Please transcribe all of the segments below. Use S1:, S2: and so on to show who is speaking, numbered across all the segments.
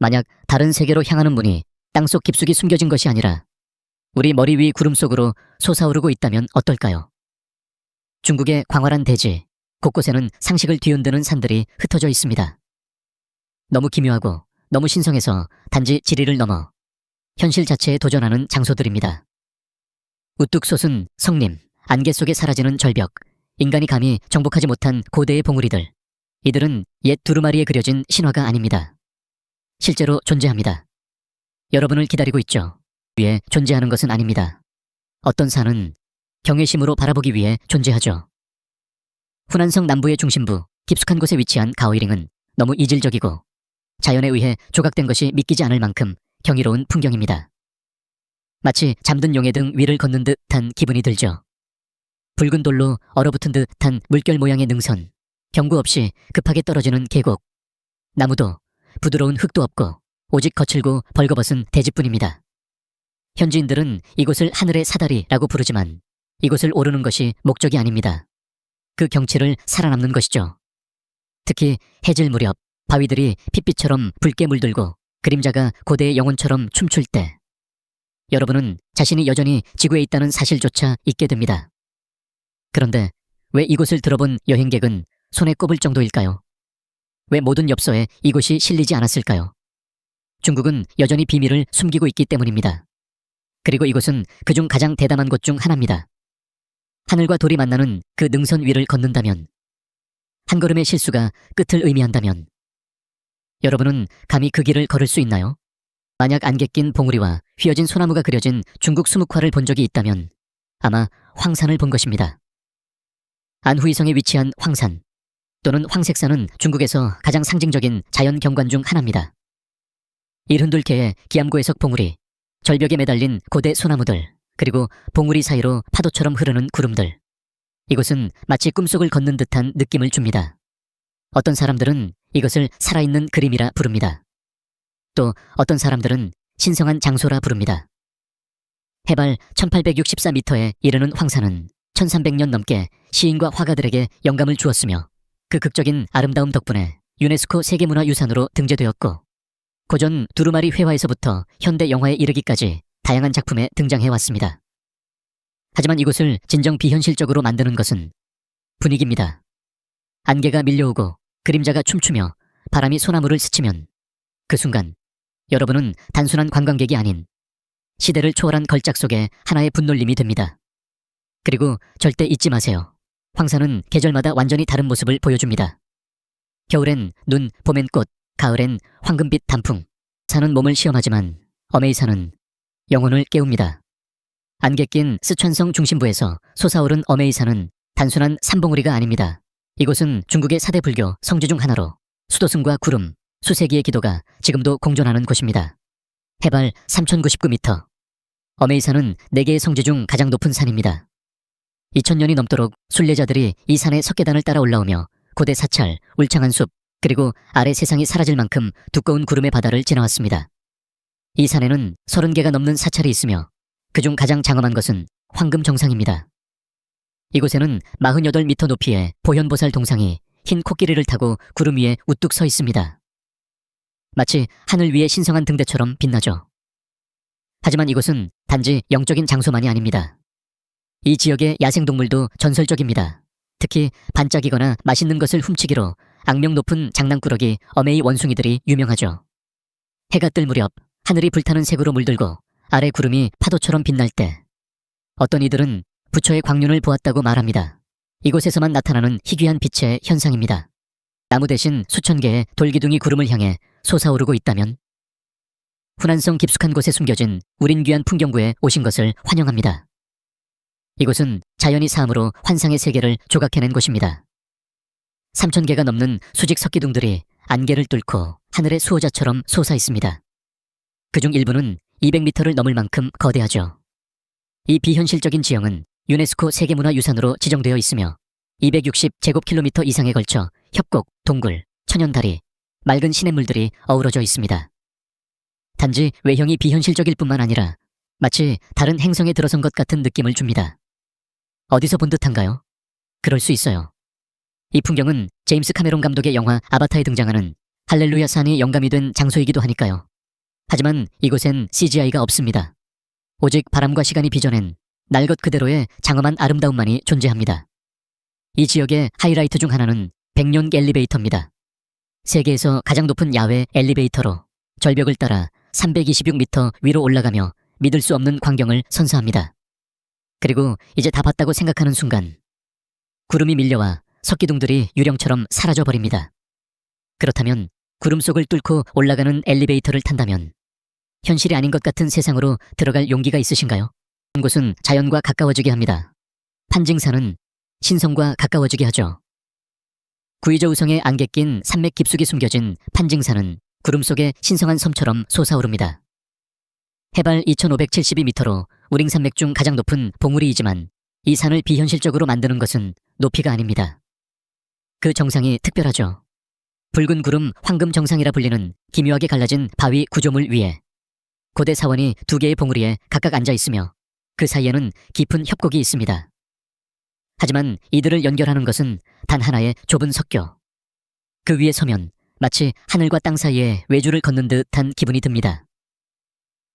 S1: 만약 다른 세계로 향하는 문이 땅속 깊숙이 숨겨진 것이 아니라 우리 머리 위 구름 속으로 솟아오르고 있다면 어떨까요? 중국의 광활한 대지, 곳곳에는 상식을 뒤흔드는 산들이 흩어져 있습니다. 너무 기묘하고 너무 신성해서 단지 지리를 넘어 현실 자체에 도전하는 장소들입니다. 우뚝 솟은 성림, 안개 속에 사라지는 절벽, 인간이 감히 정복하지 못한 고대의 봉우리들. 이들은 옛 두루마리에 그려진 신화가 아닙니다. 실제로 존재합니다. 여러분을 기다리고 있죠. 위에 존재하는 것은 아닙니다. 어떤 산은 경외심으로 바라보기 위해 존재하죠. 후난성 남부의 중심부, 깊숙한 곳에 위치한 가오이링은 너무 이질적이고 자연에 의해 조각된 것이 믿기지 않을 만큼 경이로운 풍경입니다. 마치 잠든 용의 등 위를 걷는 듯한 기분이 들죠. 붉은 돌로 얼어붙은 듯한 물결 모양의 능선, 경구 없이 급하게 떨어지는 계곡, 나무도 부드러운 흙도 없고 오직 거칠고 벌거벗은 대지뿐입니다. 현지인들은 이곳을 하늘의 사다리라고 부르지만 이곳을 오르는 것이 목적이 아닙니다. 그 경치를 살아남는 것이죠. 특히 해질 무렵 바위들이 핏빛처럼 붉게 물들고 그림자가 고대의 영혼처럼 춤출 때 여러분은 자신이 여전히 지구에 있다는 사실조차 잊게 됩니다. 그런데 왜 이곳을 들어본 여행객은 손에 꼽을 정도일까요? 왜 모든 엽서에 이곳이 실리지 않았을까요? 중국은 여전히 비밀을 숨기고 있기 때문입니다. 그리고 이곳은 그중 가장 대담한 곳 중 하나입니다. 하늘과 돌이 만나는 그 능선 위를 걷는다면, 한 걸음의 실수가 끝을 의미한다면, 여러분은 감히 그 길을 걸을 수 있나요? 만약 안개 낀 봉우리와 휘어진 소나무가 그려진 중국 수묵화를 본 적이 있다면 아마 황산을 본 것입니다. 안후이성에 위치한 황산 또는 황색산은 중국에서 가장 상징적인 자연 경관 중 하나입니다. 일흔둘개의 기암고해석 봉우리, 절벽에 매달린 고대 소나무들, 그리고 봉우리 사이로 파도처럼 흐르는 구름들. 이곳은 마치 꿈속을 걷는 듯한 느낌을 줍니다. 어떤 사람들은 이것을 살아있는 그림이라 부릅니다. 또 어떤 사람들은 신성한 장소라 부릅니다. 해발 1864m에 이르는 황산은 1300년 넘게 시인과 화가들에게 영감을 주었으며 그 극적인 아름다움 덕분에 유네스코 세계문화유산으로 등재되었고 고전 두루마리 회화에서부터 현대 영화에 이르기까지 다양한 작품에 등장해왔습니다. 하지만 이곳을 진정 비현실적으로 만드는 것은 분위기입니다. 안개가 밀려오고 그림자가 춤추며 바람이 소나무를 스치면 그 순간 여러분은 단순한 관광객이 아닌 시대를 초월한 걸작 속의 하나의 분놀림이 됩니다. 그리고 절대 잊지 마세요. 황산은 계절마다 완전히 다른 모습을 보여줍니다. 겨울엔 눈, 봄엔 꽃, 가을엔 황금빛 단풍. 산은 몸을 시험하지만 어메이산은 영혼을 깨웁니다. 안개 낀 스촨성 중심부에서 솟아오른 어메이산은 단순한 산봉우리가 아닙니다. 이곳은 중국의 4대 불교 성지 중 하나로 수도승과 구름, 수세기의 기도가 지금도 공존하는 곳입니다. 해발 3099m. 어메이산은 4개의 성지 중 가장 높은 산입니다. 2000년이 넘도록 순례자들이 이 산의 석계단을 따라 올라오며 고대 사찰, 울창한 숲, 그리고 아래 세상이 사라질 만큼 두꺼운 구름의 바다를 지나왔습니다. 이 산에는 30개가 넘는 사찰이 있으며 그중 가장 장엄한 것은 황금 정상입니다. 이곳에는 48m 높이의 보현보살 동상이 흰 코끼리를 타고 구름 위에 우뚝 서 있습니다. 마치 하늘 위의 신성한 등대처럼 빛나죠. 하지만 이곳은 단지 영적인 장소만이 아닙니다. 이 지역의 야생동물도 전설적입니다. 특히 반짝이거나 맛있는 것을 훔치기로 악명 높은 장난꾸러기 어메이 원숭이들이 유명하죠. 해가 뜰 무렵 하늘이 불타는 색으로 물들고 아래 구름이 파도처럼 빛날 때 어떤 이들은 부처의 광륜을 보았다고 말합니다. 이곳에서만 나타나는 희귀한 빛의 현상입니다. 나무 대신 수천 개의 돌기둥이 구름을 향해 솟아오르고 있다면 후난성 깊숙한 곳에 숨겨진 우린 귀한 풍경구에 오신 것을 환영합니다. 이곳은 자연이 사함으로 환상의 세계를 조각해낸 곳입니다. 3000개가 넘는 수직 석기둥들이 안개를 뚫고 하늘의 수호자처럼 솟아 있습니다. 그중 일부는 200m를 넘을 만큼 거대하죠. 이 비현실적인 지형은 유네스코 세계문화유산으로 지정되어 있으며 260제곱킬로미터 이상에 걸쳐 협곡, 동굴, 천연다리, 맑은 시냇물들이 어우러져 있습니다. 단지 외형이 비현실적일 뿐만 아니라 마치 다른 행성에 들어선 것 같은 느낌을 줍니다. 어디서 본 듯한가요? 그럴 수 있어요. 이 풍경은 제임스 카메론 감독의 영화 아바타에 등장하는 할렐루야 산이 영감이 된 장소이기도 하니까요. 하지만 이곳엔 CGI가 없습니다. 오직 바람과 시간이 빚어낸 날 것 그대로의 장엄한 아름다움만이 존재합니다. 이 지역의 하이라이트 중 하나는 백년 엘리베이터입니다. 세계에서 가장 높은 야외 엘리베이터로 절벽을 따라 326m 위로 올라가며 믿을 수 없는 광경을 선사합니다. 그리고 이제 다 봤다고 생각하는 순간 구름이 밀려와 석기둥들이 유령처럼 사라져버립니다. 그렇다면 구름 속을 뚫고 올라가는 엘리베이터를 탄다면 현실이 아닌 것 같은 세상으로 들어갈 용기가 있으신가요? 곳은 자연과 가까워지게 합니다. 판징산은 신성과 가까워지게 하죠. 구이저우성의 안개 낀 산맥 깊숙이 숨겨진 판징산은 구름 속의 신성한 섬처럼 솟아오릅니다. 해발 2572m로 우링산맥 중 가장 높은 봉우리이지만 이 산을 비현실적으로 만드는 것은 높이가 아닙니다. 그 정상이 특별하죠. 붉은 구름 황금 정상이라 불리는 기묘하게 갈라진 바위 구조물 위에 고대 사원이 두 개의 봉우리에 각각 앉아 있으며 그 사이에는 깊은 협곡이 있습니다. 하지만 이들을 연결하는 것은 단 하나의 좁은 석교. 그 위에 서면 마치 하늘과 땅 사이에 외주를 걷는 듯한 기분이 듭니다.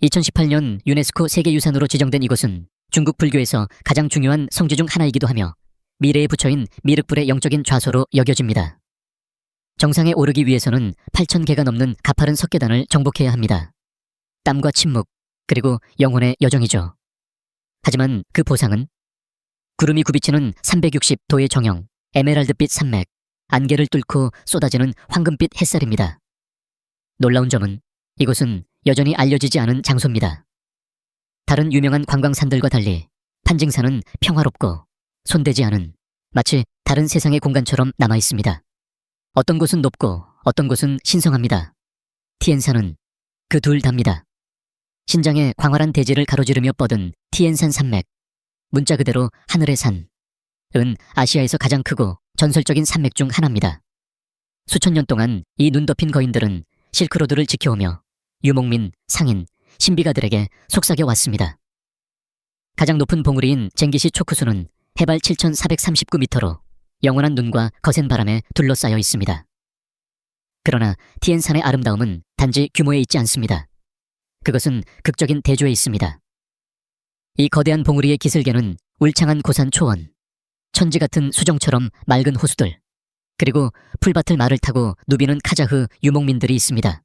S1: 2018년 유네스코 세계유산으로 지정된 이곳은 중국 불교에서 가장 중요한 성지 중 하나이기도 하며 미래의 부처인 미륵불의 영적인 좌소로 여겨집니다. 정상에 오르기 위해서는 8,000개가 넘는 가파른 석계단을 정복해야 합니다. 땀과 침묵, 그리고 영혼의 여정이죠. 하지만 그 보상은 구름이 굽이치는 360도의 정형, 에메랄드빛 산맥, 안개를 뚫고 쏟아지는 황금빛 햇살입니다. 놀라운 점은 이곳은 여전히 알려지지 않은 장소입니다. 다른 유명한 관광산들과 달리 판징산은 평화롭고 손대지 않은 마치 다른 세상의 공간처럼 남아 있습니다. 어떤 곳은 높고 어떤 곳은 신성합니다. 티엔산은 그 둘 답니다. 신장의 광활한 대지를 가로지르며 뻗은 티엔산 산맥, 문자 그대로 하늘의 산, 은 아시아에서 가장 크고 전설적인 산맥 중 하나입니다. 수천 년 동안 이 눈 덮인 거인들은 실크로드를 지켜오며 유목민, 상인, 신비가들에게 속삭여 왔습니다. 가장 높은 봉우리인 쟁기시 초크수는 해발 7,439m로 영원한 눈과 거센 바람에 둘러싸여 있습니다. 그러나 티엔산의 아름다움은 단지 규모에 있지 않습니다. 그것은 극적인 대조에 있습니다. 이 거대한 봉우리의 기슭에는 울창한 고산 초원, 천지 같은 수정처럼 맑은 호수들, 그리고 풀밭을 말을 타고 누비는 카자흐 유목민들이 있습니다.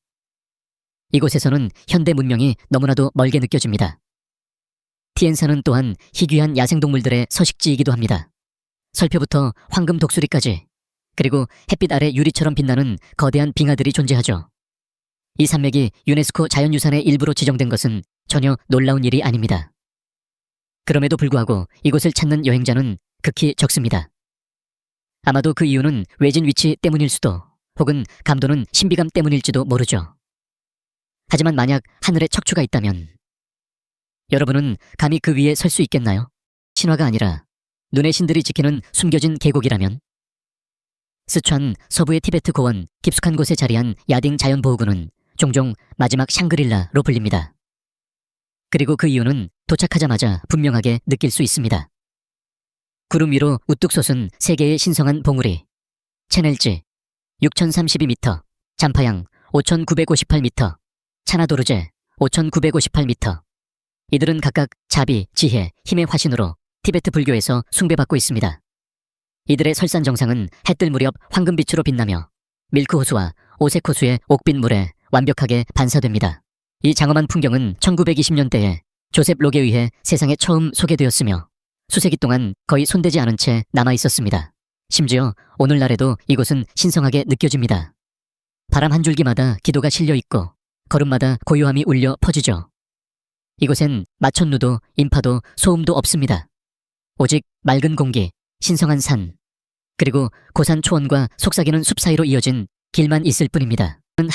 S1: 이곳에서는 현대 문명이 너무나도 멀게 느껴집니다. 티엔산은 또한 희귀한 야생동물들의 서식지이기도 합니다. 설표부터 황금 독수리까지, 그리고 햇빛 아래 유리처럼 빛나는 거대한 빙하들이 존재하죠. 이 산맥이 유네스코 자연유산의 일부로 지정된 것은 전혀 놀라운 일이 아닙니다. 그럼에도 불구하고 이곳을 찾는 여행자는 극히 적습니다. 아마도 그 이유는 외진 위치 때문일 수도, 혹은 감도는 신비감 때문일지도 모르죠. 하지만 만약 하늘에 척추가 있다면 여러분은 감히 그 위에 설 수 있겠나요? 신화가 아니라 눈의 신들이 지키는 숨겨진 계곡이라면? 스촨 서부의 티베트 고원 깊숙한 곳에 자리한 야딩 자연보호구는 종종 마지막 샹그릴라로 불립니다. 그리고 그 이유는 도착하자마자 분명하게 느낄 수 있습니다. 구름 위로 우뚝 솟은 세 개의 신성한 봉우리, 체넬지 6,032m, 잠파양 5,958m, 차나도르제 5,958m. 이들은 각각 자비, 지혜, 힘의 화신으로 티베트 불교에서 숭배받고 있습니다. 이들의 설산 정상은 해뜰 무렵 황금빛으로 빛나며 밀크 호수와 오색 호수의 옥빛 물에 완벽하게 반사됩니다. 이 장엄한 풍경은 1920년대에 조셉 록에 의해 세상에 처음 소개되었으며 수세기 동안 거의 손대지 않은 채 남아 있었습니다. 심지어 오늘날에도 이곳은 신성하게 느껴집니다. 바람 한 줄기마다 기도가 실려 있고 걸음마다 고요함이 울려 퍼지죠. 이곳엔 마천루도 인파도 소음도 없습니다. 오직 맑은 공기, 신성한 산, 그리고 고산 초원과 속삭이는 숲 사이로 이어진 길만 있을 뿐입니다. 하늘